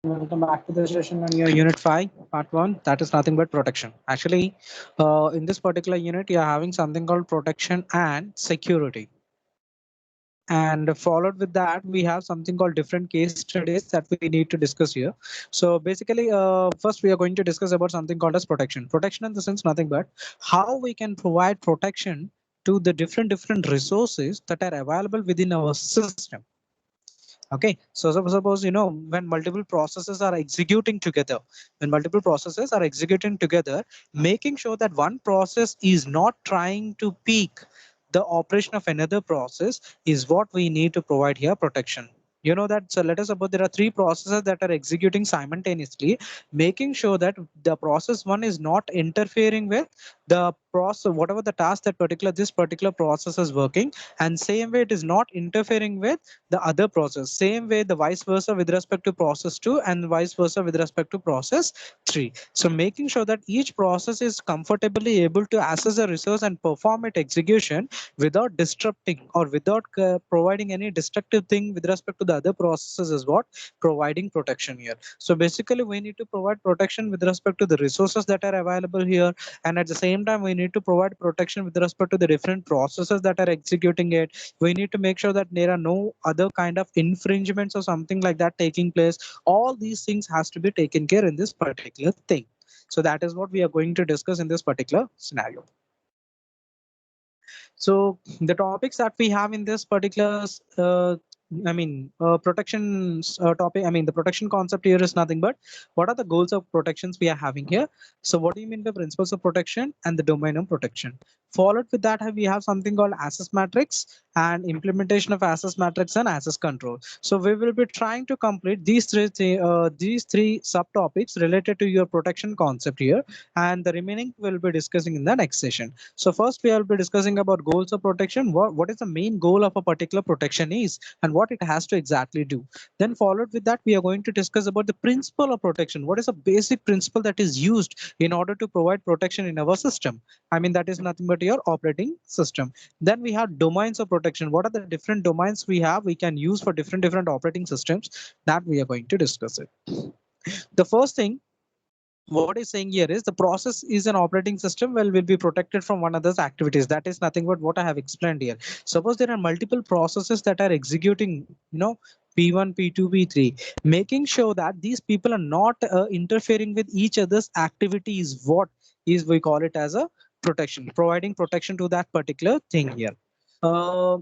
Welcome back to the session on your unit 5, part 1. That is nothing but protection. Actually, in this particular unit, you are having something called protection and security. And followed with that, we have something called different case studies that we need to discuss here. So basically, first we are going to discuss about something called as protection. Protection in the sense nothing but how we can provide protection to the different resources that are available within our system. Okay, so suppose when multiple processes are executing together, making sure that one process is not trying to peak the operation of another process is what we need to provide here protection. You know that, so let us suppose there are three processes that are executing simultaneously, making sure that the process one is not interfering with the process, whatever the task that this particular process is working, and same way it is not interfering with the other process, same way the vice versa with respect to process 2 and vice versa with respect to process 3. So making sure that each process is comfortably able to access a resource and perform its execution without disrupting or without providing any destructive thing with respect to the other processes is what providing protection here. So basically we need to provide protection with respect to the resources that are available here, and at the same time we need to provide protection with respect to the different processes that are executing it. We need to make sure that there are no other kind of infringements or something like that taking place. All these things has to be taken care in this particular thing. So that is what we are going to discuss in this particular scenario. So the topics that we have in this particular protection topic, the protection concept here is nothing but what are the goals of protections we are having here. So what do you mean by principles of protection and the domain of protection? Followed with that, we have something called access matrix and implementation of access matrix and access control. So we will be trying to complete these three subtopics related to your protection concept here, and the remaining we'll be discussing in the next session. So first we will be discussing about goals of protection, what is the main goal of a particular protection is and what it has to exactly do. Then followed with that, we are going to discuss about the principle of protection. What is a basic principle that is used in order to provide protection in our system? That is nothing but your operating system. Then we have domains of protection. What are the different domains we can use for different operating systems? That we are going to discuss it. The first thing what is saying here is the process is an operating system will be protected from one another's activities. That is nothing but what I have explained here. Suppose there are multiple processes that are executing, P1, P2, P3, making sure that these people are not interfering with each other's activities. What is we call it as a protection, providing protection to that particular thing here. Uh,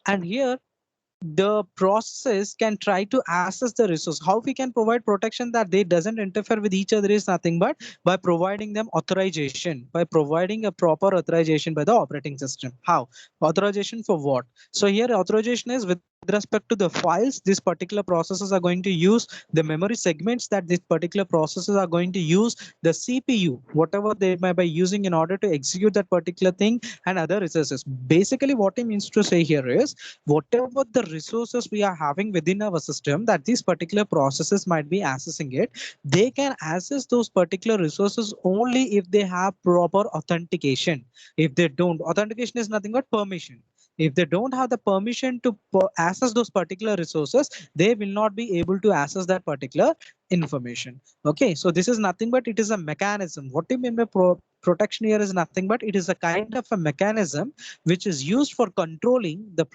and here the process can try to access the resource. How we can provide protection that they doesn't interfere with each other is nothing but by providing them authorization, by providing a proper authorization by the operating system. How? Authorization for what? So here authorization is with respect to the files these particular processes are going to use, the memory segments that these particular processes are going to use, the CPU, whatever they may be using in order to execute that particular thing, and other resources. Basically what it means to say here is whatever the resources we are having within our system that these particular processes might be accessing it, they can access those particular resources only if they have proper authentication. If they don't, authentication is nothing but permission. If they don't have the permission to access those particular resources, they will not be able to access that particular information. Okay, so this is nothing but it is a mechanism. What do you mean by protection here is nothing but it is a kind of a mechanism which is used for controlling the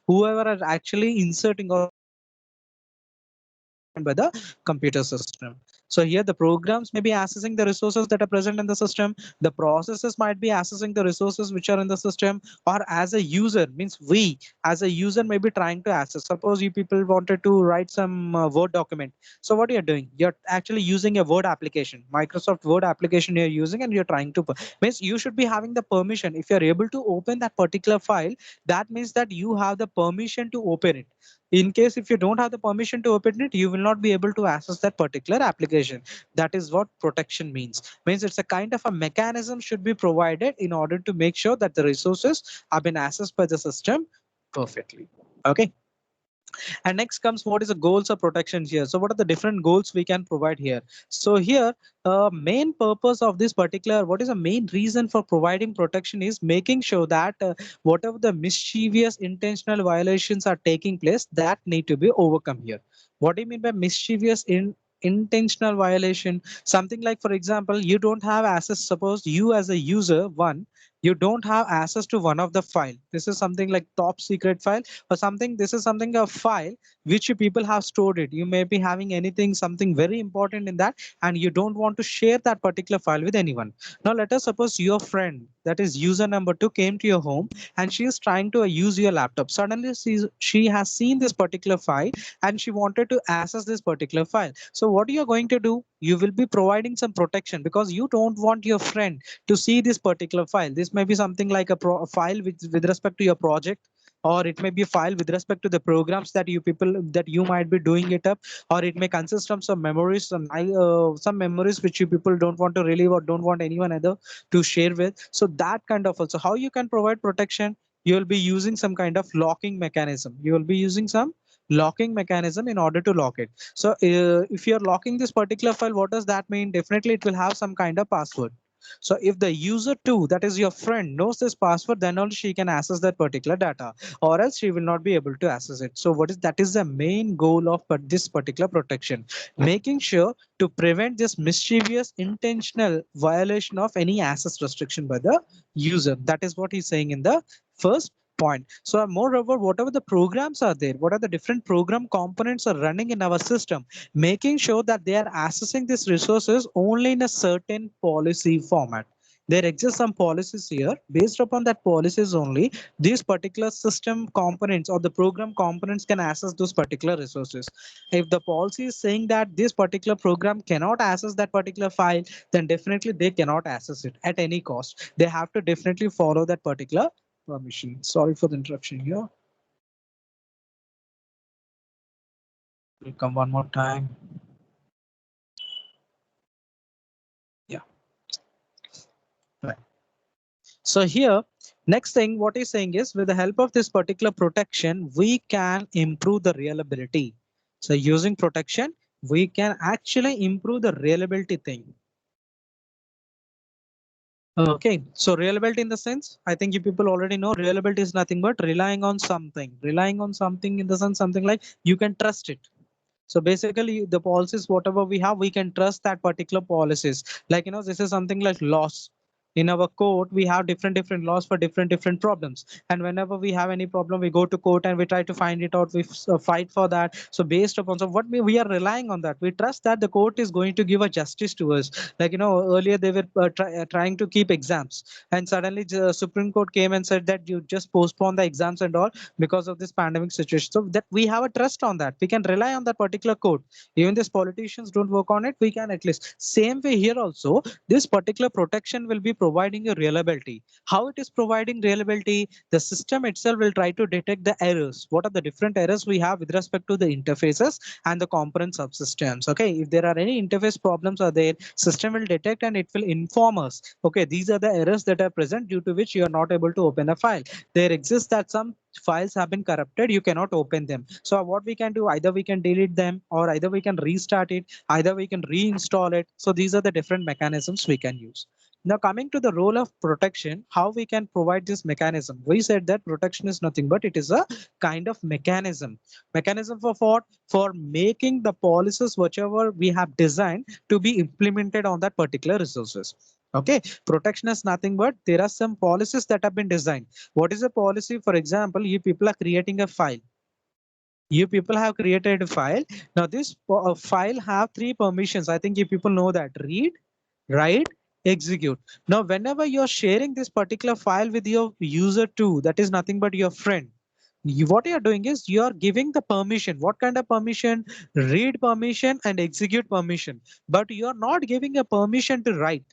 whoever are actually inserting or by the computer system. So here the programs may be accessing the resources that are present in the system. The processes might be accessing the resources which are in the system, or as a user means we as a user may be trying to access. Suppose you people wanted to write some Word document. So what you're doing, you're actually using a Word application, Microsoft Word application you're using, and you're trying to means you should be having the permission. If you're able to open that particular file, that means that you have the permission to open it. In case if you don't have the permission to open it, you will not be able to access that particular application. That is what protection means it's a kind of a mechanism should be provided in order to make sure that the resources have been accessed by the system perfectly. Okay, And next comes what is the goals of protection here. So what are the different goals we can provide here? So here, main purpose of this particular, what is the main reason for providing protection is making sure that whatever the mischievous intentional violations are taking place, that need to be overcome here. What do you mean by mischievous intentional violation? Something like, for example, you don't have access. Suppose you as a user, one, you don't have access to one of the file. This is something like top secret file or something. This is something a file which you people have stored it. You may be having anything, something very important in that, and you don't want to share that particular file with anyone. Now let us suppose your friend, that is user number 2, came to your home and she is trying to use your laptop. Suddenly she has seen this particular file and she wanted to access this particular file. So what you are going to do, you will be providing some protection because you don't want your friend to see this particular file. This may be something like a file with respect to your project, or it may be a file with respect to the programs that you people that you might be doing it up, or it may consist of some memories, some memories which you people don't want to relieve or don't want anyone other to share with. So that kind of also how you can provide protection. You will be using some kind of locking mechanism. You will be using some locking mechanism in order to lock it. So if you're locking this particular file, what does that mean? Definitely it will have some kind of password. So if the user two, that is your friend, knows this password, then only she can access that particular data, or else she will not be able to access it. So what is that is the main goal of this particular protection, making sure to prevent this mischievous intentional violation of any access restriction by the user. That is what he's saying in the first point. So moreover, whatever the programs are there, what are the different program components are running in our system, making sure that they are accessing these resources only in a certain policy format. There exist some policies here. Based upon that policies only, these particular system components or the program components can access those particular resources. If the policy is saying that this particular program cannot access that particular file, then definitely they cannot access it at any cost. They have to definitely follow that particular permission. Sorry for the interruption here. Will come one more time. Yeah. Right. So here, next thing what he's saying is with the help of this particular protection, we can improve the reliability. So using protection, we can actually improve the reliability thing. Okay, so reliability in the sense, I think you people already know reliability is nothing but relying on something in the sense, something like you can trust it. So basically the policies, whatever we have, we can trust that particular policies. Like, this is something like laws. In our court, we have different laws for different problems. And whenever we have any problem, we go to court and we try to find it out. We fight for that. So based upon, so what we are relying on that, we trust that the court is going to give a justice to us. Like, earlier they were trying to keep exams, and suddenly the Supreme Court came and said that you just postpone the exams and all because of this pandemic situation. So that we have a trust on that. We can rely on that particular code. Even these politicians don't work on it, we can at least. Same way here also, this particular protection will be providing a reliability. How it is providing reliability? The system itself will try to detect the errors. What are the different errors we have with respect to the interfaces and the component subsystems? Okay, if there are any interface problems are there, system will detect and it will inform us. Okay, these are the errors that are present due to which you are not able to open a file. There exists that some files have been corrupted, you cannot open them. So what we can do, either we can delete them, or either we can restart it, either we can reinstall it. So these are the different mechanisms we can use. Now coming to the role of protection, how we can provide this mechanism. We said that protection is nothing but it is a kind of mechanism for what? For making the policies whichever we have designed to be implemented on that particular resources. Okay, protection is nothing but there are some policies that have been designed. What is a policy? For example, you people are creating a file. You people have created a file. Now this file have three permissions. I think you people know that: read, write, execute. Now whenever you're sharing this particular file with your user two, that is nothing but your friend, what you're doing is you're giving the permission. What kind of permission? Read permission and execute permission. But you're not giving a permission to write.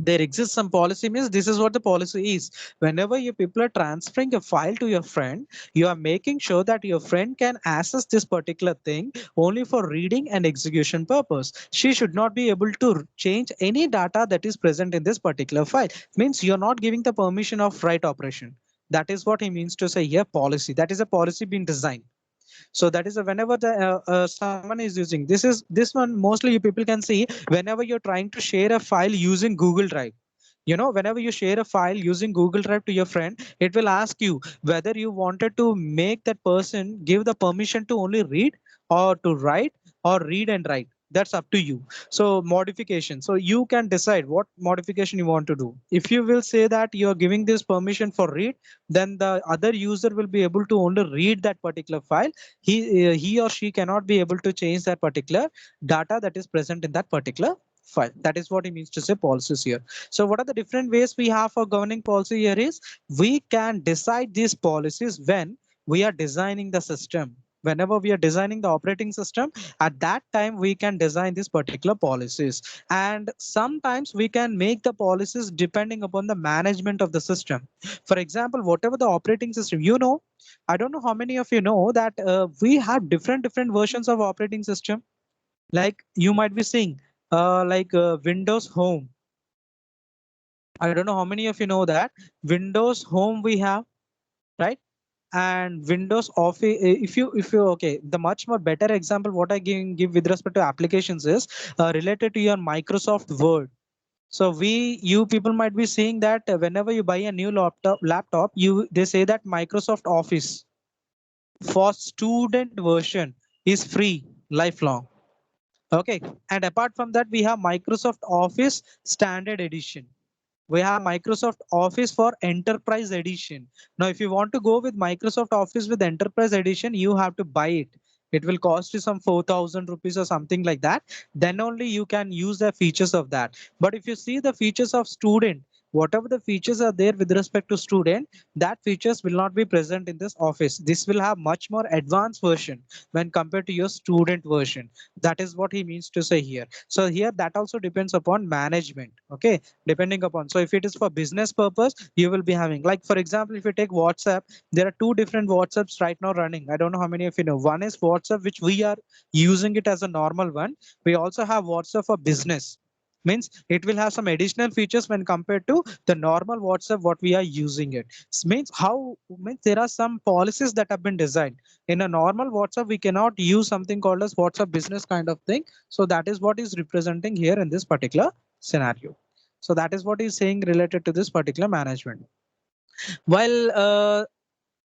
There exists some policy, means this is what the policy is. Whenever you people are transferring a file to your friend, you are making sure that your friend can access this particular thing only for reading and execution purpose. She should not be able to change any data that is present in this particular file. Means you're not giving the permission of write operation. That is what he means to say here, policy. That is a policy being designed. So that is whenever someone is using this one, mostly you people can see whenever you're trying to share a file using Google Drive. Whenever you share a file using Google Drive to your friend, it will ask you whether you wanted to make that person give the permission to only read or to write or read and write. That's up to you. So modification. So you can decide what modification you want to do. If you will say that you're giving this permission for read, then the other user will be able to only read that particular file. He or she cannot be able to change that particular data that is present in that particular file. That is what it means to say policies here. So what are the different ways we have for governing policy here is we can decide these policies when we are designing the system. Whenever we are designing the operating system, at that time we can design these particular policies. And sometimes we can make the policies depending upon the management of the system. For example, whatever the operating system, I don't know how many of you know that we have different versions of operating system. Like you might be seeing Windows Home. I don't know how many of you know that Windows Home we have, right? And Windows Office. If you okay, the much more better example what I give with respect to applications is related to your Microsoft Word. So you people might be seeing that whenever you buy a new laptop, they say that Microsoft Office for student version is free lifelong. Okay, and apart from that, we have Microsoft Office Standard Edition. We have Microsoft Office for Enterprise Edition. Now, if you want to go with Microsoft Office with Enterprise Edition, you have to buy it. It will cost you some 4,000 rupees or something like that. Then only you can use the features of that. But if you see the features of student, whatever the features are there with respect to student, that features will not be present in this Office. This will have much more advanced version when compared to your student version. That is what he means to say here. So here that also depends upon management. Okay, depending upon, so if it is for business purpose, you will be having, like for example, if you take WhatsApp, there are two different WhatsApps right now running. I don't know how many of you know. One is WhatsApp, which we are using it as a normal one. We also have WhatsApp for business. Means it will have some additional features when compared to the normal WhatsApp what we are using it. Means how, means there are some policies that have been designed. In a normal WhatsApp we cannot use something called as WhatsApp business kind of thing. So that is what is representing here in this particular scenario. So that is what he's saying related to this particular management. While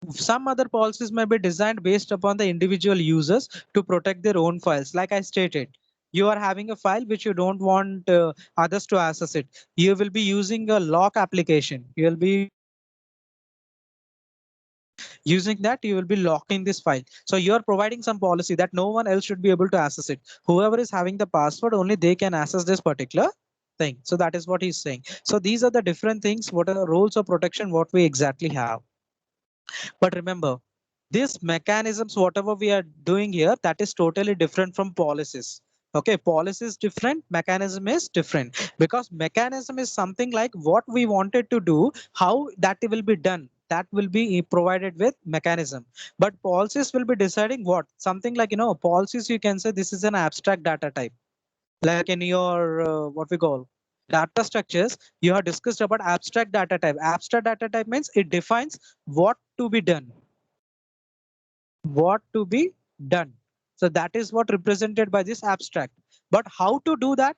some other policies may be designed based upon the individual users to protect their own files. Like I stated, you are having a file which you don't want others to access it. You will be using a lock application. You will be using that, you will be locking this file. So you are providing some policy that no one else should be able to access it. Whoever is having the password, only they can access this particular thing. So that is what he's saying. So these are the different things, what are the rules of protection, what we exactly have. But remember, these mechanisms, whatever we are doing here, that is totally different from policies. Okay, policy is different, mechanism is different, because mechanism is something like what we wanted to do, how that will be done, that will be provided with mechanism. But policies will be deciding what, something like, policies, you can say this is an abstract data type. Like in your what we call data structures, you have discussed about abstract data type. Abstract data type means it defines what to be done, what to be done. So that is what represented by this abstract. But how to do that,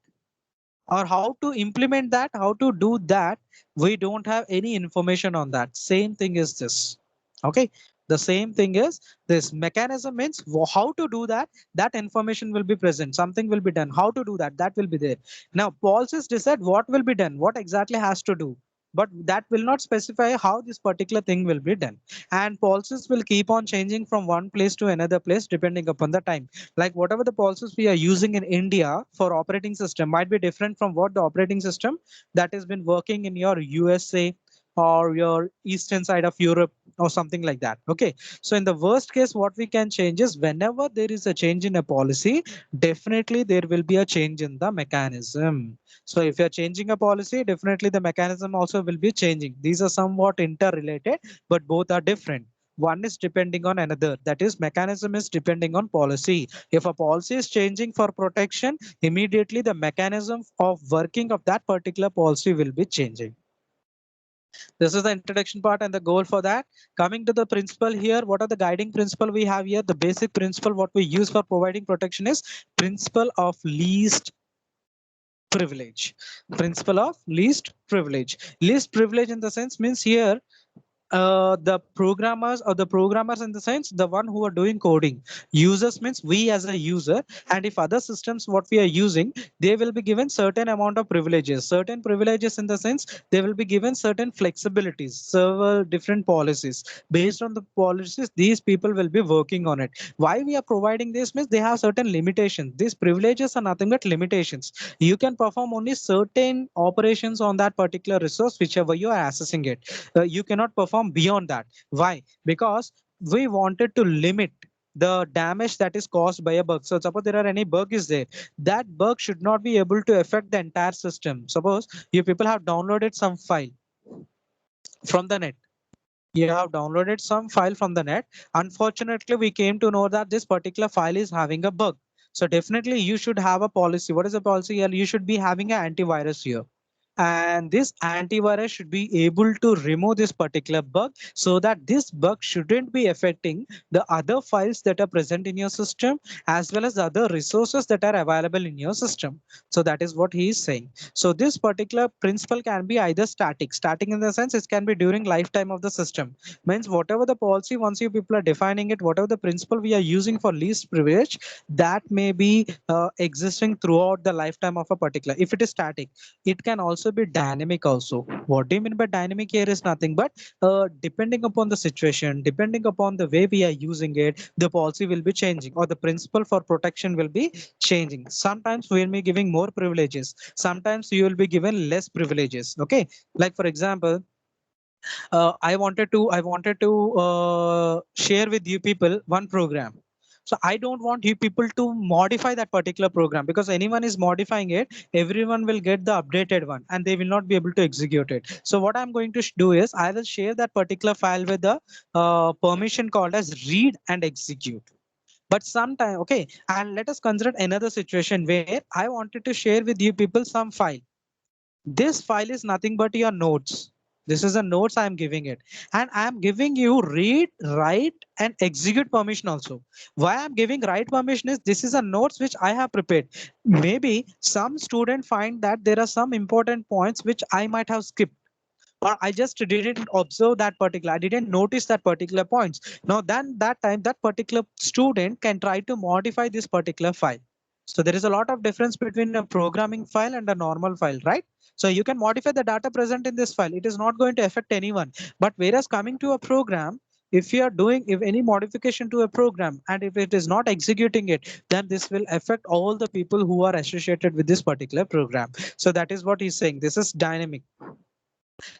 or how to implement that, how to do that, we don't have any information on that. Same thing is this. Okay, the same thing is this mechanism means how to do that, that information will be present, something will be done, how to do that, that will be there. Now policies decide what will be done, what exactly has to do, but that will not specify how this particular thing will be done. And policies will keep on changing from one place to another place depending upon the time. Like whatever the policies we are using in India for operating system might be different from what the operating system that has been working in your USA or your eastern side of Europe or something like that. Okay, so in the worst case, what we can change is whenever there is a change in a policy, definitely there will be a change in the mechanism. So if you're changing a policy, definitely the mechanism also will be changing. These are somewhat interrelated, but both are different. One is depending on another, that is mechanism is depending on policy. If a policy is changing for protection, immediately the mechanism of working of that particular policy will be changing. This is the introduction part and the goal for that. Coming to the principle here, what are the guiding principle we have here? The basic principle what we use for providing protection is principle of least privilege. Principle of least privilege. Least privilege in the sense means here the programmers, or the programmers in the sense the one who are doing coding. Users means we as a user, and if other systems what we are using, they will be given certain amount of privileges. Certain privileges in the sense they will be given certain flexibilities, server different policies. Based on the policies, these people will be working on it. Why we are providing this means they have certain limitations. These privileges are nothing but limitations. You can perform only certain operations on that particular resource whichever you are accessing it. You cannot perform beyond that. Why? Because we wanted to limit the damage that is caused by a bug. So suppose there are any bug is there, that bug should not be able to affect the entire system. Suppose you people have downloaded some file from the net. You have downloaded some file from the net. Unfortunately, we came to know that this particular file is having a bug. So definitely you should have a policy. What is the policy here? You should be having an antivirus here, and this antivirus should be able to remove this particular bug so that this bug shouldn't be affecting the other files that are present in your system as well as the other resources that are available in your system. So that is what he is saying. So this particular principle can be either static in the sense it can be during lifetime of the system. Means whatever the policy, once you people are defining it, whatever the principle we are using for least privilege, that may be existing throughout the lifetime of a particular. If it is static, it can also be dynamic also. What do you mean by dynamic here is nothing but depending upon the situation, depending upon the way we are using it, the policy will be changing or the principle for protection will be changing. Sometimes we will be giving more privileges, sometimes you will be given less privileges. Okay, like for example, I wanted to share with you people one program. So I don't want you people to modify that particular program, because anyone is modifying it, everyone will get the updated one and they will not be able to execute it. So what I'm going to do is I will share that particular file with the permission called as read and execute. But sometime, okay, and let us consider another situation where I wanted to share with you people some file. This file is nothing but your notes. This is the notes I am giving it. And I am giving you read, write, and execute permission also. Why I'm giving write permission is this is a notes which I have prepared. Maybe some student find that there are some important points which I might have skipped, or I just didn't observe that particular, I didn't notice that particular points. Now then that time that particular student can try to modify this particular file. So there is a lot of difference between a programming file and a normal file, right? So you can modify the data present in this file. It is not going to affect anyone. But whereas coming to a program, if you are doing if any modification to a program and if it is not executing it, then this will affect all the people who are associated with this particular program. So that is what he's saying. This is dynamic.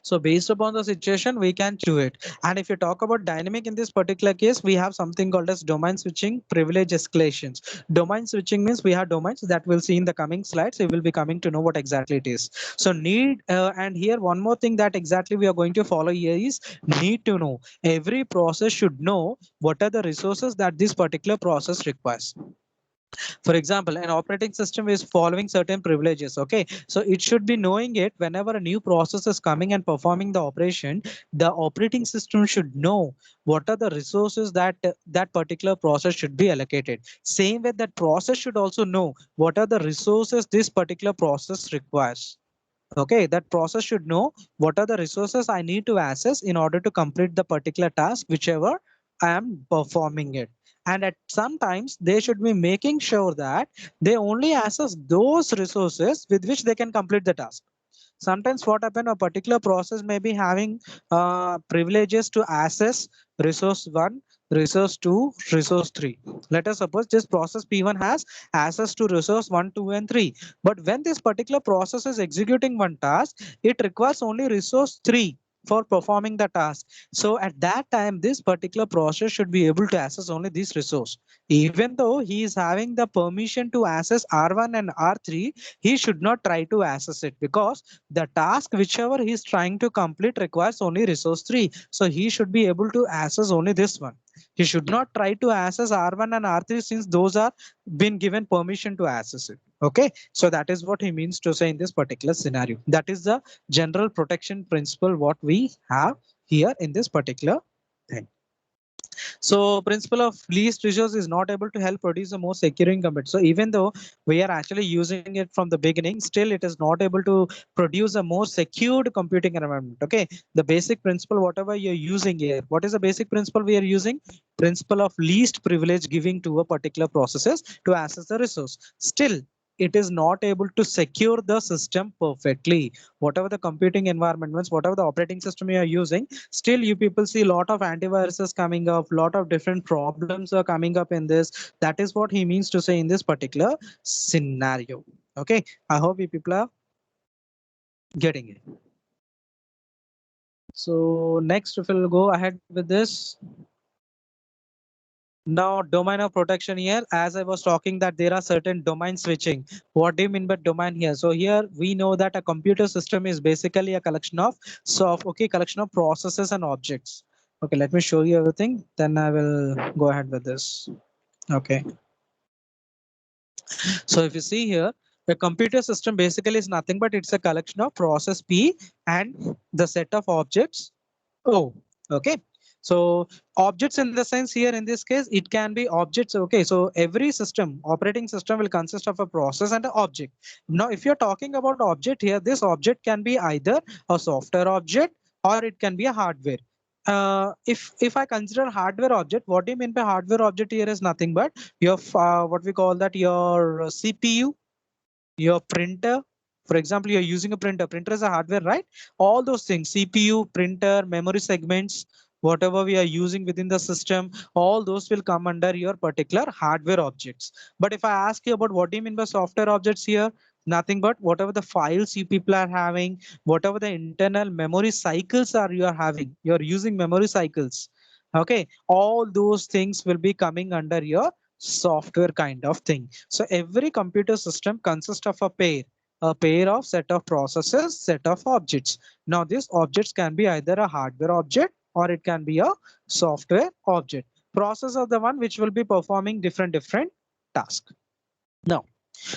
So based upon the situation, we can do it. And if you talk about dynamic in this particular case, we have something called as domain switching privilege escalations. Domain switching means we have domains that we'll see in the coming slides. We will be coming to know what exactly it is. So and here one more thing that exactly we are going to follow here is need to know. Every process should know what are the resources that this particular process requires. For example, an operating system is following certain privileges. Okay, so it should be knowing it whenever a new process is coming and performing the operation. The operating system should know what are the resources that that particular process should be allocated. Same way, that process should also know what are the resources this particular process requires. Okay, that process should know what are the resources I need to access in order to complete the particular task, whichever I am performing it. And at sometimes they should be making sure that they only access those resources with which they can complete the task. Sometimes what happen, a particular process may be having privileges to access resource 1, resource 2, resource 3. Let us suppose this process P1 has access to resource 1, 2, and 3. But when this particular process is executing one task, it requires only resource 3 for performing the task. So at that time, this particular process should be able to access only this resource. Even though he is having the permission to access R1 and R3, he should not try to access it, because the task whichever he is trying to complete requires only resource 3. So he should be able to access only this one. He should not try to access R1 and R3 since those are been given permission to access it. Okay, so that is what he means to say in this particular scenario. That is the general protection principle what we have here in this particular thing. So principle of least resource is not able to help produce a more secure compute. So even though we are actually using it from the beginning, still it is not able to produce a more secured computing environment. Okay, the basic principle, whatever you're using here, what is the basic principle we are using? Principle of least privilege giving to a particular processes to access the resource. Still, it is not able to secure the system perfectly. Whatever the computing environment means, whatever the operating system you are using, still you people see a lot of antiviruses coming up, lot of different problems are coming up in this. That is what he means to say in this particular scenario. Okay, I hope you people are getting it. So next, if we'll go ahead with this. Now, domain of protection here, as I was talking that there are certain domain switching. What do you mean by domain here? So here we know that a computer system is basically a collection of collection of processes and objects. Okay, let me show you everything. Then I will go ahead with this. Okay. So if you see here, the computer system basically is nothing but it's a collection of process P and the set of objects O. Okay. So objects in the sense here in this case, it can be objects. Okay. So every system, operating system will consist of a process and an object. Now, if you're talking about object here, this object can be either a software object or it can be a hardware. If I consider hardware object, what do you mean by hardware object here is nothing but your what we call that your CPU, your printer. For example, you're using a printer. Printer is a hardware, right? All those things, CPU, printer, memory segments, whatever we are using within the system, all those will come under your particular hardware objects. But if I ask you about what do you mean by software objects here, nothing but whatever the files you people are having, whatever the internal memory cycles are you are having, you're using memory cycles. Okay, all those things will be coming under your software kind of thing. So every computer system consists of a pair of set of processes, set of objects. Now these objects can be either a hardware object or it can be a software object. Process of the one which will be performing different tasks. Now,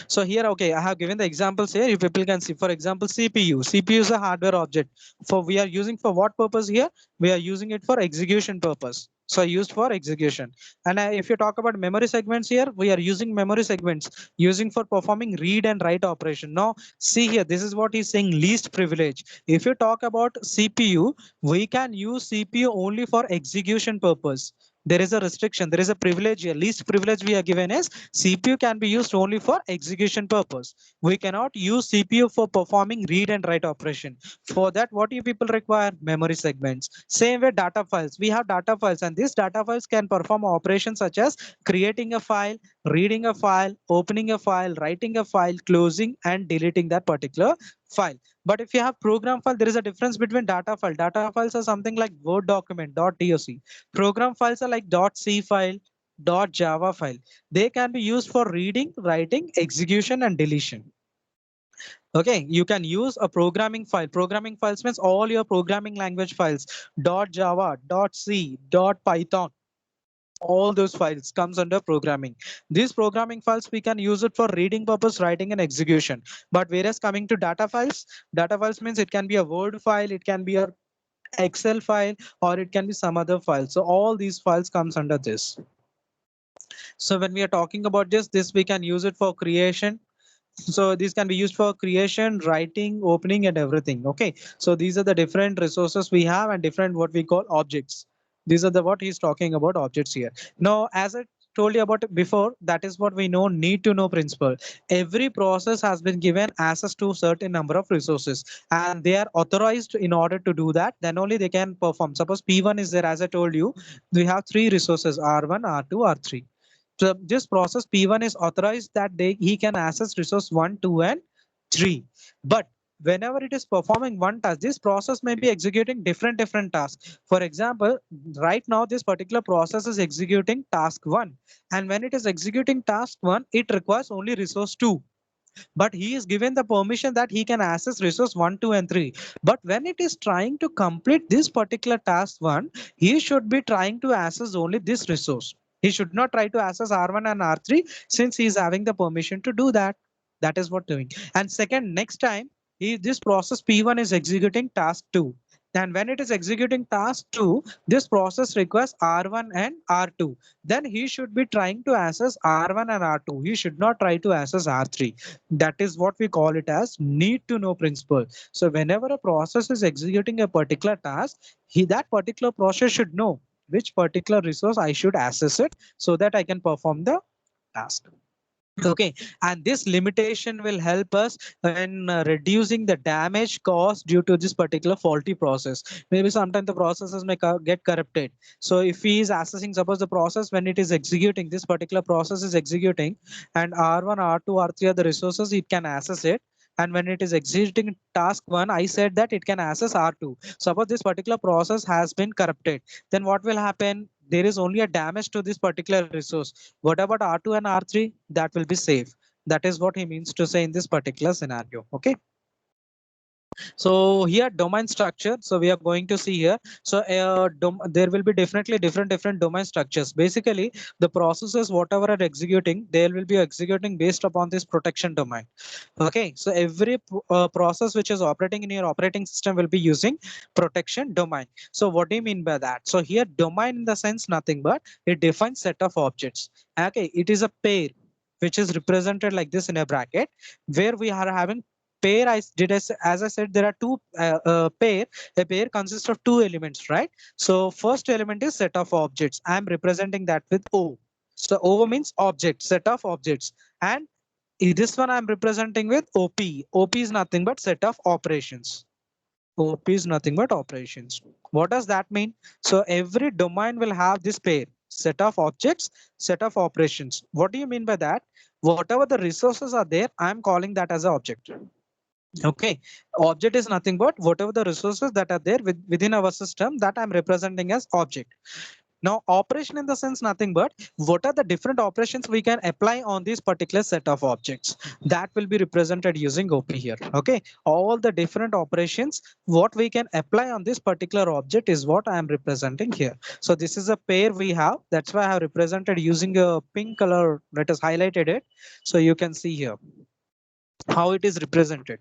so here, okay, I have given the examples here. You people can see, for example, CPU. CPU is a hardware object. For we are using for what purpose here? We are using it for execution purpose. So used for execution. And if you talk about memory segments here, we are using memory segments using for performing read and write operation. Now, see here, this is what he's saying, least privilege. If you talk about CPU, we can use CPU only for execution purpose. There is a restriction, there is a privilege here. Least privilege we are given is CPU can be used only for execution purpose. We cannot use CPU for performing read and write operation. For that, what you people require? Memory segments. Same way data files. We have data files and these data files can perform operations such as creating a file, reading a file, opening a file, writing a file, closing and deleting that particular file. But if you have program file, there is a difference between data file. Data files are something like Word document, .doc. Program files are like .c file, .java file. They can be used for reading, writing, execution, and deletion. Okay, you can use a programming file. Programming files means all your programming language files, .java, .c, .python. All those files comes under programming. These programming files we can use it for reading purpose, writing and execution. But whereas coming to data files means it can be a Word file, it can be a Excel file, or it can be some other file. So all these files comes under this. So when we are talking about this we can use it for creation. So these can be used for creation, writing, opening and everything. Okay, so these are the different resources we have and different what we call objects. These are the what he's talking about objects here. Now as I told you about it before, that is what we know need to know principle. Every process has been given access to certain number of resources and they are authorized in order to do that, then only they can perform. Suppose P1 is there, as I told you, we have three resources, R1, R2, R3. So this process P1 is authorized that he can access resource 1, 2 and 3. But whenever it is performing one task, this process may be executing different tasks. For example, right now this particular process is executing task 1. And when it is executing task 1, it requires only resource 2. But he is given the permission that he can access resource 1, 2 and 3. But when it is trying to complete this particular task 1, he should be trying to access only this resource. He should not try to access R1 and R3 since he is having the permission to do that. That is what doing. And second, next time this process P1 is executing task 2. And when it is executing task 2, this process requires R1 and R2. Then he should be trying to access R1 and R2. He should not try to access R3. That is what we call it as need to know principle. So whenever a process is executing a particular task, that particular process should know which particular resource I should access it so that I can perform the task. Okay, and this limitation will help us in reducing the damage caused due to this particular faulty process. Maybe sometimes the processes may get corrupted. So if he is accessing, suppose the process when it is executing, this particular process is executing, and R1, R2, R3 are the resources, it can access it. And when it is executing task 1, I said that it can access R2. Suppose this particular process has been corrupted, then what will happen? There is only a damage to this particular resource. What about R2 and R3? That will be safe. That is what he means to say in this particular scenario. Okay. So here domain structure. So we are going to see here. So there will be definitely different domain structures. Basically, the processes whatever are executing, they will be executing based upon this protection domain. Okay. So every process which is operating in your operating system will be using protection domain. So what do you mean by that? So here domain in the sense nothing but it defines set of objects. Okay. It is a pair which is represented like this in a bracket where we are having pair. As I said, there are two pair. A pair consists of two elements, right? So first element is set of objects. I am representing that with O. So O means object, set of objects. And this one I'm representing with OP. OP is nothing but set of operations. OP is nothing but operations. What does that mean? So every domain will have this pair, set of objects, set of operations. What do you mean by that? Whatever the resources are there, I'm calling that as an object. Okay, object is nothing but whatever the resources that are there within our system that I'm representing as object. Now operation in the sense nothing but what are the different operations we can apply on this particular set of objects that will be represented using OP here. Okay, all the different operations what we can apply on this particular object is what I am representing here. So this is a pair we have. That's why I have represented using a pink color. Let us highlighted it so you can see here how it is represented.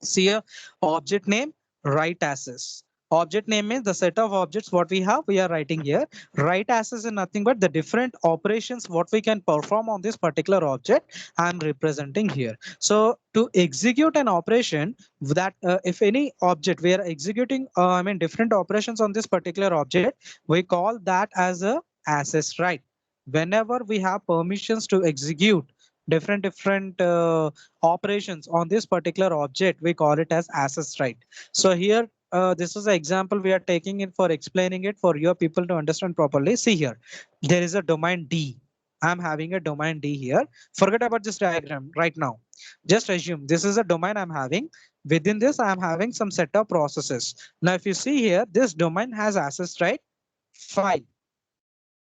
See here, object name, write access. Object name is the set of objects what we have, we are writing here. Write access is nothing but the different operations what we can perform on this particular object I'm representing here. So to execute an operation that if any object we are executing, I mean different operations on this particular object, we call that as a access right. Whenever we have permissions to execute different operations on this particular object, we call it as access right. So here this is an example we are taking it for explaining it for your people to understand properly. See here, there is a domain D. I'm having a domain D here. Forget about this diagram right now. Just assume this is a domain I'm having. Within this, I'm having some set of processes. Now, if you see here, this domain has access right file.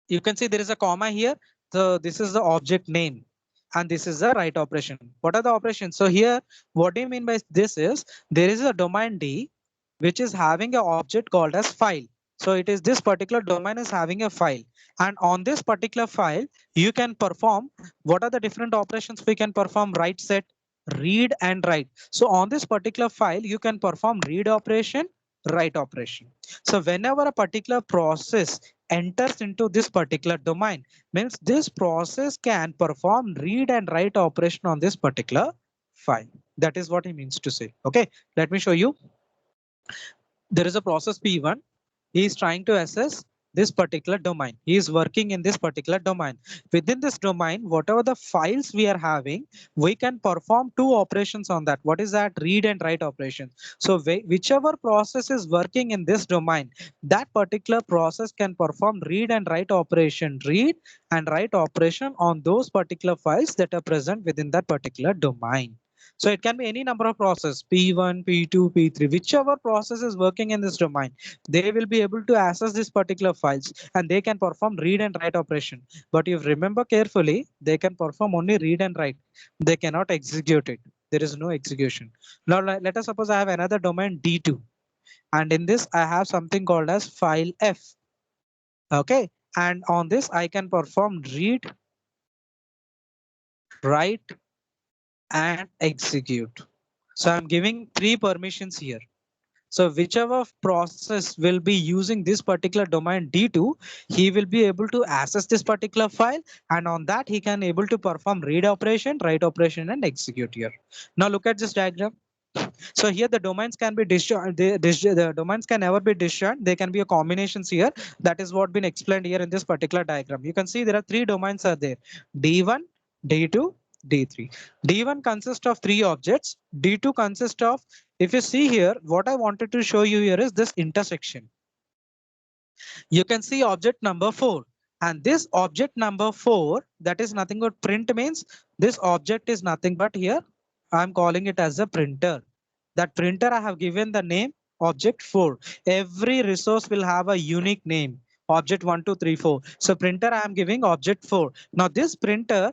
You can see there is a comma here. So this is the object name and this is the write operation. What are the operations? So here, what do you mean by this is there is a domain D which is having an object called as file. So it is this particular domain is having a file, and on this particular file you can perform what are the different operations we can perform: write set, read and write. So on this particular file you can perform read operation, write operation. So whenever a particular process enters into this particular domain, means this process can perform read and write operation on this particular file. That is what he means to say. Okay, let me show you. There is a process P1. He is trying to access this particular domain. He is working in this particular domain. Within this domain, whatever the files we are having, we can perform two operations on that. What is that? Read and write operation. So whichever process is working in this domain, that particular process can perform read and write operation, read and write operation on those particular files that are present within that particular domain. So it can be any number of process, P1, P2, P3, whichever process is working in this domain, they will be able to access these particular files and they can perform read and write operation. But if remember carefully, they can perform only read and write. They cannot execute it. There is no execution. Now let us suppose I have another domain D2, and in this I have something called as file F. Okay, and on this I can perform read write, and execute. So I'm giving three permissions here. So whichever process will be using this particular domain D2, he will be able to access this particular file, and on that he can able to perform read operation, write operation, and execute here. Now look at this diagram. So here the domains can be disjoint. The domains can never be disjoint. They can be a combinations here. That is what been explained here in this particular diagram. You can see there are three domains are there: D1, D2, D3. D1 consists of three objects. D2 consists of, if you see here, what I wanted to show you here is this intersection. You can see object number 4. And this object number 4, that is nothing but print means this object is nothing but here. I'm calling it as a printer. That printer I have given the name object 4. Every resource will have a unique name. Object 1, 2, 3, 4. So printer I am giving object 4. Now this printer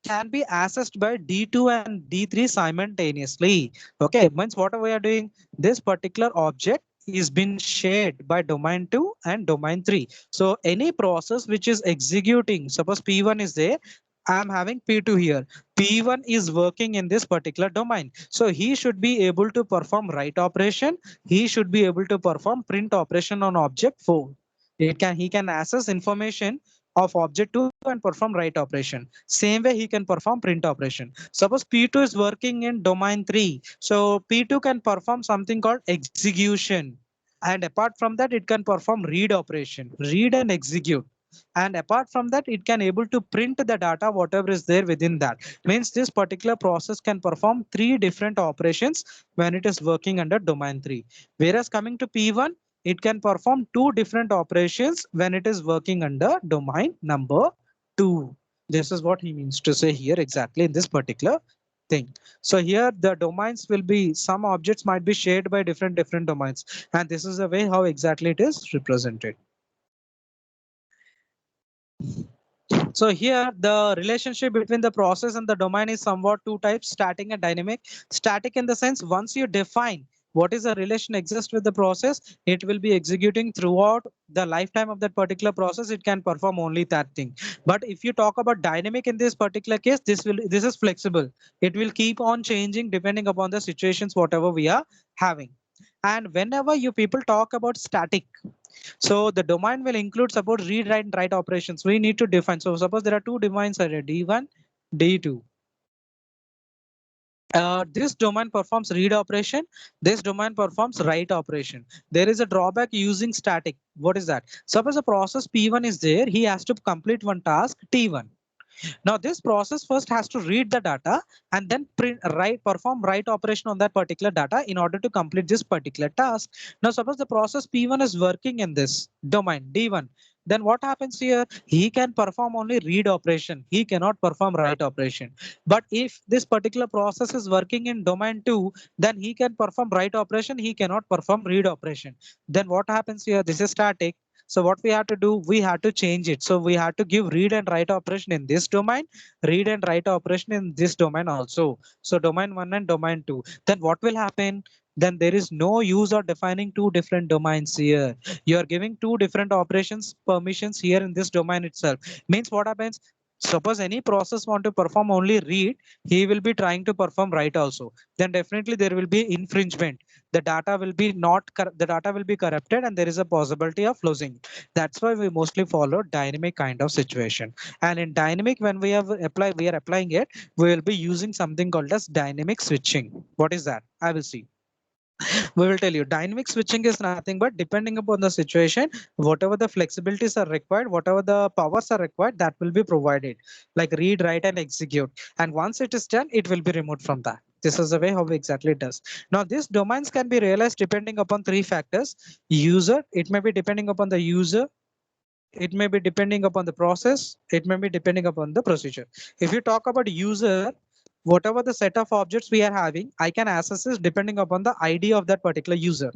can be accessed by D2 and D3 simultaneously. Okay, means what we are doing, this particular object is been shared by domain 2 and domain 3. So any process which is executing, suppose P1 is there, I'm having P2 here. P1 is working in this particular domain. So he should be able to perform write operation. He should be able to perform print operation on object 4. He can access information of object 2 and perform write operation. Same way he can perform print operation. Suppose P2 is working in domain 3. So P2 can perform something called execution. And apart from that, it can perform read operation, read and execute. And apart from that, it can able to print the data, whatever is there within that. Means this particular process can perform three different operations when it is working under domain 3. Whereas coming to P1, it can perform two different operations when it is working under domain number 2. This is what he means to say here exactly in this particular thing. So here the domains will be, some objects might be shared by different domains, and this is the way how exactly it is represented. So here the relationship between the process and the domain is somewhat two types: static and dynamic. Static in the sense, once you define what is the relation exists with the process, it will be executing throughout the lifetime of that particular process. It can perform only that thing. But if you talk about dynamic in this particular case, this is flexible. It will keep on changing depending upon the situations whatever we are having. And whenever you people talk about static, so the domain will include support read, write, and write operations. We need to define. So suppose there are two domains here, D1, D2. This domain performs read operation. This domain performs write operation. There is a drawback using static. What is that? Suppose a process P1 is there. He has to complete one task T1. Now this process first has to read the data and then perform write operation on that particular data in order to complete this particular task. Now suppose the process P1 is working in this domain D1. Then what happens here? He can perform only read operation. He cannot perform write operation. But if this particular process is working in domain 2, then he can perform write operation. He cannot perform read operation. Then what happens here? This is static. So what we have to do, we have to change it. So we have to give read and write operation in this domain, read and write operation in this domain also. So domain 1 and domain 2. Then what will happen? Then there is no use of defining two different domains here. You are giving two different operations permissions here in this domain itself. Means what happens? Suppose any process want to perform only read, he will be trying to perform write also. Then definitely there will be infringement. The data will be the data will be corrupted and there is a possibility of losing. That's why we mostly follow dynamic kind of situation. And in dynamic, when we are applying it, we will be using something called as dynamic switching. What is that? I will see. We will tell you dynamic switching is nothing but depending upon the situation, whatever the flexibilities are required, whatever the powers are required, that will be provided, like read, write, and execute. And once it is done, it will be removed from that. This is the way how exactly it does. Now these domains can be realized depending upon three factors: user, it may be depending upon the user, it may be depending upon the process, it may be depending upon the procedure. If you talk about user, whatever the set of objects we are having, I can access this depending upon the ID of that particular user.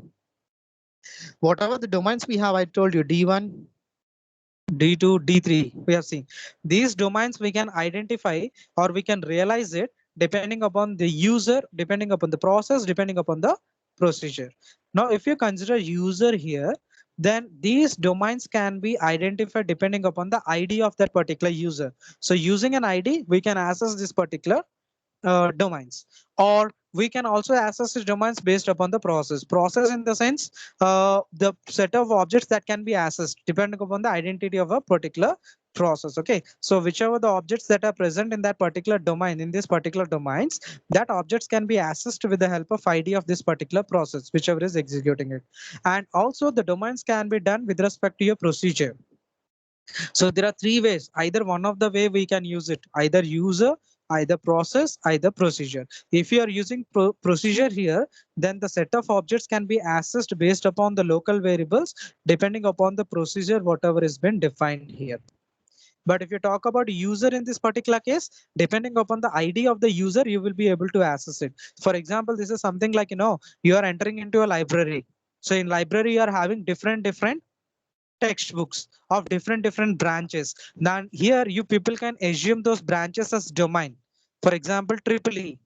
Whatever the domains we have, I told you D1, D2, D3, we have seen. These domains we can identify or we can realize it depending upon the user, depending upon the process, depending upon the procedure. Now, if you consider user here, then these domains can be identified depending upon the ID of that particular user. So using an ID, we can access this particular domains, or we can also access the domains based upon the process in the sense the set of objects that can be accessed depending upon the identity of a particular process. Okay, so whichever the objects that are present in that particular domain, in this particular domains, that objects can be accessed with the help of ID of this particular process whichever is executing it. And also the domains can be done with respect to your procedure. So there are three ways. Either one of the way we can use it, either user, either process, either procedure. If you are using procedure here, then the set of objects can be accessed based upon the local variables depending upon the procedure, whatever has been defined here. But if you talk about user in this particular case, depending upon the ID of the user, you will be able to access it. For example, this is something like, you are entering into a library. So in library, you are having different textbooks of different branches. Now here you people can assume those branches as domain. For example, triple E.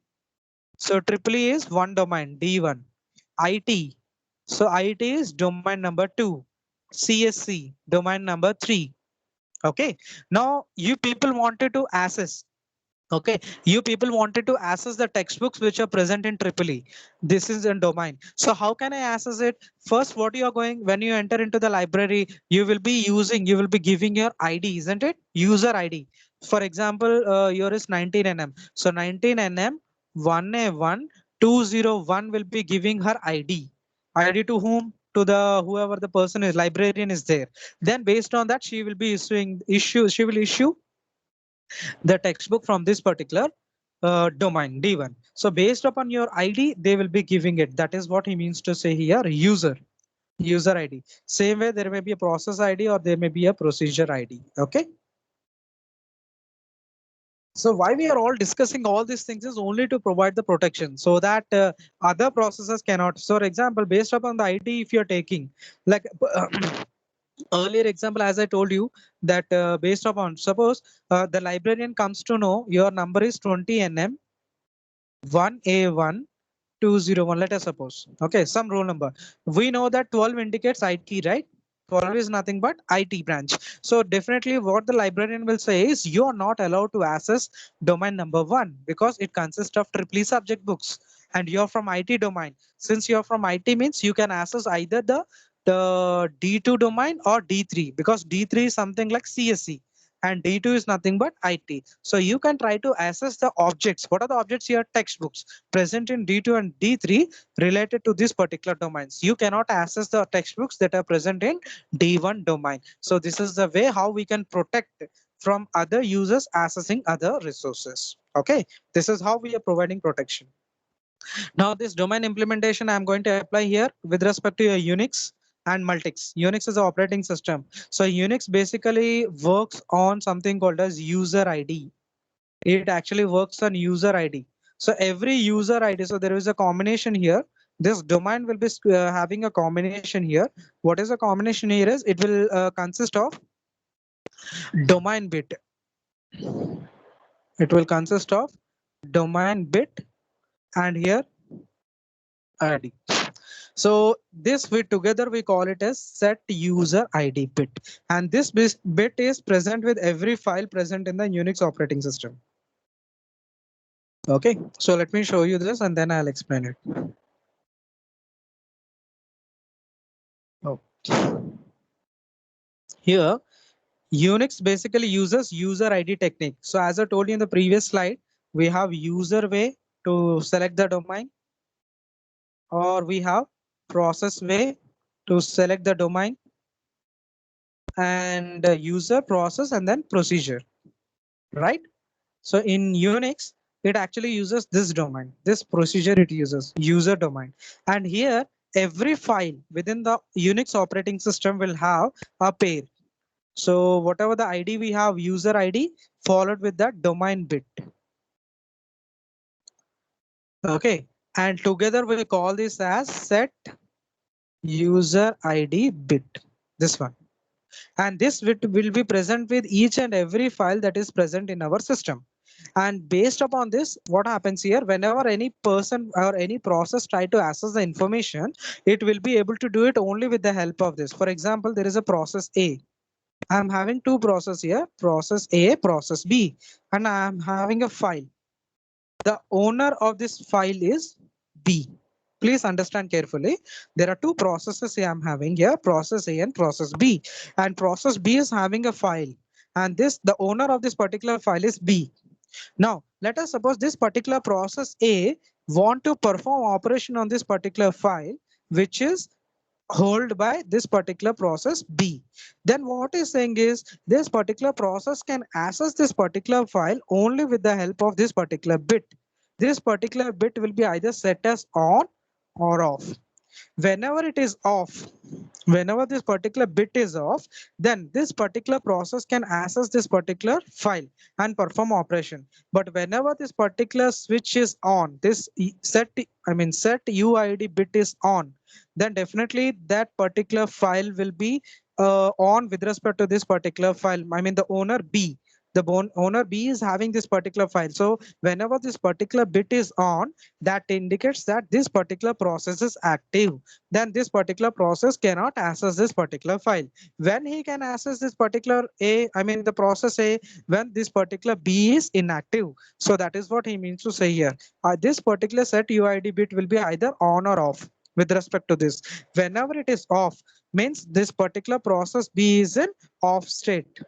So triple E is one domain, D1. IT. So IT is domain number 2. CSC, domain number 3. Okay. Now you people wanted to access. Okay, you people wanted to access the textbooks which are present in triple E. This is a domain. So how can I access it? First, what you are going, when you enter into the library, you will be giving your ID, isn't it? User ID. For example, here is 19NM. So 19NM 1A1 201 will be giving her ID. ID to whom? To the whoever the person is, librarian is there. Then based on that, she will be she will issue the textbook from this particular domain D1. So based upon your ID, they will be giving it. That is what he means to say here, user ID. Same way, there may be a process ID or there may be a procedure ID. Okay. So why we are all discussing all these things is only to provide the protection so that other processes cannot. So for example, based upon the ID, if you're taking like earlier example, as I told you that based upon, suppose the librarian comes to know your number is 20NM 1A1 201, let us suppose. Okay, some roll number. We know that 12 indicates IT, right? 12 is nothing but IT branch. So definitely what the librarian will say is you are not allowed to access domain number 1 because it consists of triple subject books and you're from IT domain. Since you're from IT means you can access either the D2 domain or D3 because D3 is something like CSC and D2 is nothing but IT. So you can try to access the objects. What are the objects here? Textbooks present in D2 and D3 related to this particular domains. You cannot access the textbooks that are present in D1 domain. So this is the way how we can protect from other users accessing other resources. Okay, this is how we are providing protection. Now this domain implementation I'm going to apply here with respect to your Unix and Multics. Unix is an operating system. So Unix basically works on something called as user ID. It actually works on user ID. So every user ID, so there is a combination here. This domain will be having a combination here. What is a combination here is it will consist of domain bit. It will consist of domain bit and here ID. So this bit together we call it as set user ID bit. And this bit is present with every file present in the Unix operating system. Okay, so let me show you this and then I'll explain it. Oh. Here, Unix basically uses user ID technique. So as I told you in the previous slide, we have user way to select the domain, or we have process way to select the domain, and user, process, and then procedure, right? So in Unix, it actually uses this domain, this procedure it uses, user domain. And here, every file within the Unix operating system will have a pair. So whatever the ID we have, user ID followed with that domain bit. Okay, and together we call this as set user ID bit, this one. And this bit will be present with each and every file that is present in our system. And based upon this, what happens here, whenever any person or any process try to access the information, it will be able to do it only with the help of this. For example, there is a process A. I'm having two processes here, process A, process B, and I'm having a file. The owner of this file is B. Please understand carefully. There are two processes I'm having here, process A and process B. And process B is having a file. And the owner of this particular file is B. Now, let us suppose this particular process A want to perform operation on this particular file, which is held by this particular process B. Then what is saying is this particular process can access this particular file only with the help of this particular bit. This particular bit will be either set as on or off. Whenever it is off, whenever this particular bit is off, then this particular process can access this particular file and perform operation. But whenever this particular switch is on, this set UID bit is on, then definitely that particular file will be on with respect to this particular file. I mean the owner B. The owner B is having this particular file. So whenever this particular bit is on, that indicates that this particular process is active. Then this particular process cannot access this particular file. When he can access this particular the process A, when this particular B is inactive. So that is what he means to say here. This particular set UID bit will be either on or off with respect to this. Whenever it is off, means this particular process B is in off state.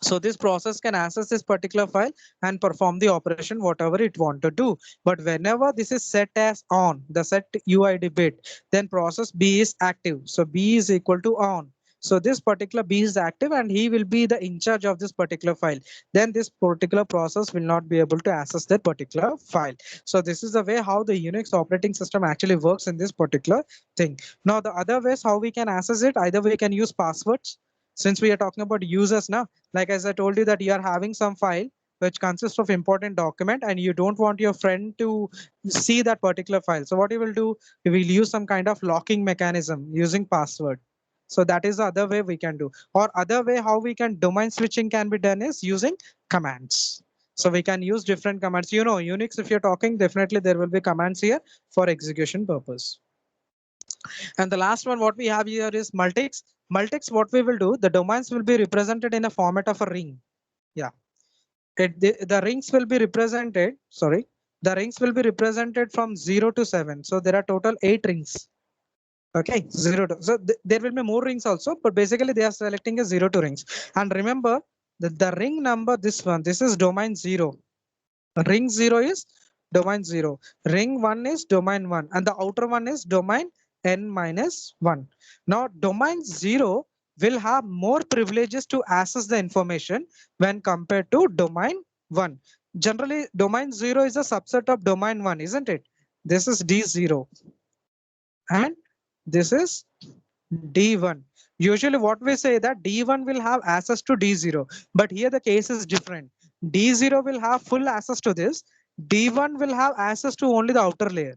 So this process can access this particular file and perform the operation whatever it want to do. But whenever this is set as on, the set UID bit, then process B is active. So B is equal to on. So this particular B is active and he will be the in charge of this particular file. Then this particular process will not be able to access that particular file. So this is the way how the Unix operating system actually works in this particular thing. Now the other ways how we can access it, either we can use passwords. Since we are talking about users now, like as I told you that you are having some file which consists of important document and you don't want your friend to see that particular file. So what you will do, you will use some kind of locking mechanism using password. So that is the other way we can do. Or other way how we can domain switching can be done is using commands. So we can use different commands. You know, Unix, if you're talking, definitely there will be commands here for execution purpose. And the last one, what we have here is multics. Multics, what we will do, the domains will be represented in a format of a ring. Yeah, the rings will be represented, sorry, the rings will be represented from 0 to 7. So there are total 8 rings. Okay, 0 to, so there will be more rings also, but basically they are selecting a 0 to rings. And remember that the ring number, this one, this is domain 0. Ring 0 is domain 0. Ring 1 is domain 1. And the outer one is domain n minus 1. Now domain 0 will have more privileges to access the information when compared to domain 1. Generally, domain 0 is a subset of domain 1, isn't it? This is D0 and this is D1. Usually what we say that D1 will have access to D0, but here the case is different. D0 will have full access to this. D1 will have access to only the outer layer.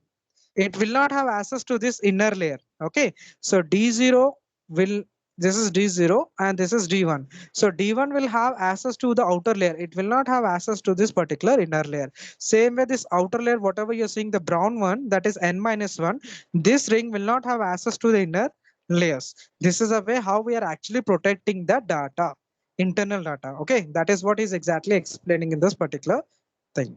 It will not have access to this inner layer. Okay, so D0 will, this is D0 and this is D1. So D1 will have access to the outer layer. It will not have access to this particular inner layer. Same way this outer layer, whatever you're seeing, the brown one, that is n minus 1. This ring will not have access to the inner layers. This is a way how we are actually protecting the data, internal data. Okay, that is what is exactly explaining in this particular thing.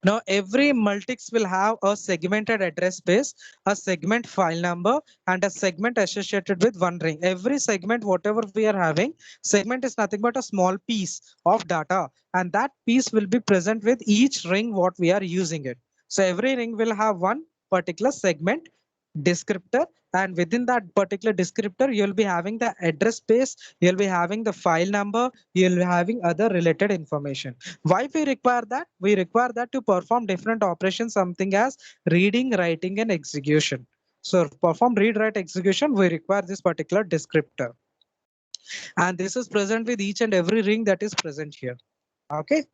Now every multics will have a segmented address space, a segment file number, and a segment associated with one ring. Every segment, whatever we are having, segment is nothing but a small piece of data, and that piece will be present with each ring what we are using it. So every ring will have one particular segment descriptor, and within that particular descriptor you'll be having the address space, you'll be having the file number, you'll be having other related information. Why we require that? We require that to perform different operations, something as reading, writing, and execution. So perform read, write, execution, we require this particular descriptor, and this is present with each and every ring that is present here. Okay,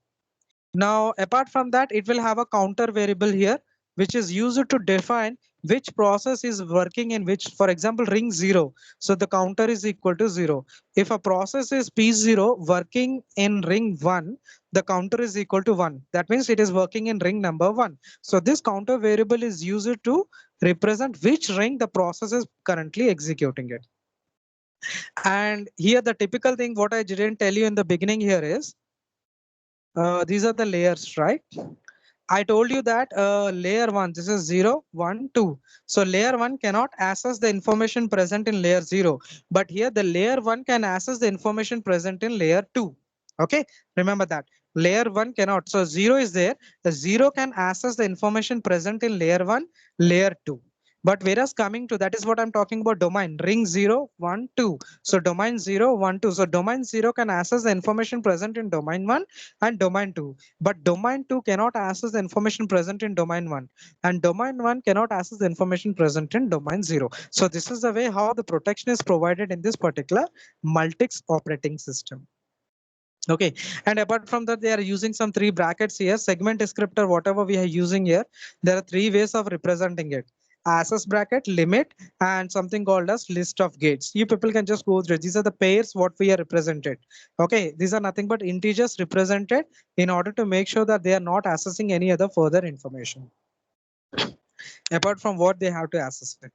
now apart from that, it will have a counter variable here which is used to define which process is working in which, for example, ring 0. So the counter is equal to 0. If a process is P0 working in ring 1, the counter is equal to 1. That means it is working in ring number 1. So this counter variable is used to represent which ring the process is currently executing it. And here the typical thing what I didn't tell you in the beginning here is these are the layers, right? I told you that layer 1, this is 0, 1, 2. So layer 1 cannot access the information present in layer 0. But here the layer 1 can access the information present in layer 2. Okay, remember that. Layer 1 cannot. So 0 is there. The 0 can access the information present in layer 1, layer 2. But whereas coming to that is what I'm talking about domain ring 0, 1, 2. So domain 0, 1, 2. So domain 0 can access the information present in domain 1 and domain 2. But domain 2 cannot access the information present in domain 1. And domain 1 cannot access the information present in domain 0. So this is the way how the protection is provided in this particular Multics operating system. Okay, and apart from that, they are using some 3 brackets here. Segment descriptor, whatever we are using here, there are 3 ways of representing it. Access bracket, limit, and something called as list of gates. You people can just go through. These are the pairs what we are represented. Okay, these are nothing but integers represented in order to make sure that they are not accessing any other further information apart from what they have to access it.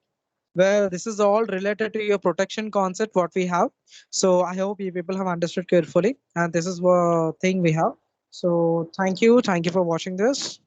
Well, this is all related to your protection concept, what we have. So I hope you people have understood carefully. And this is what thing we have. So thank you. Thank you for watching this.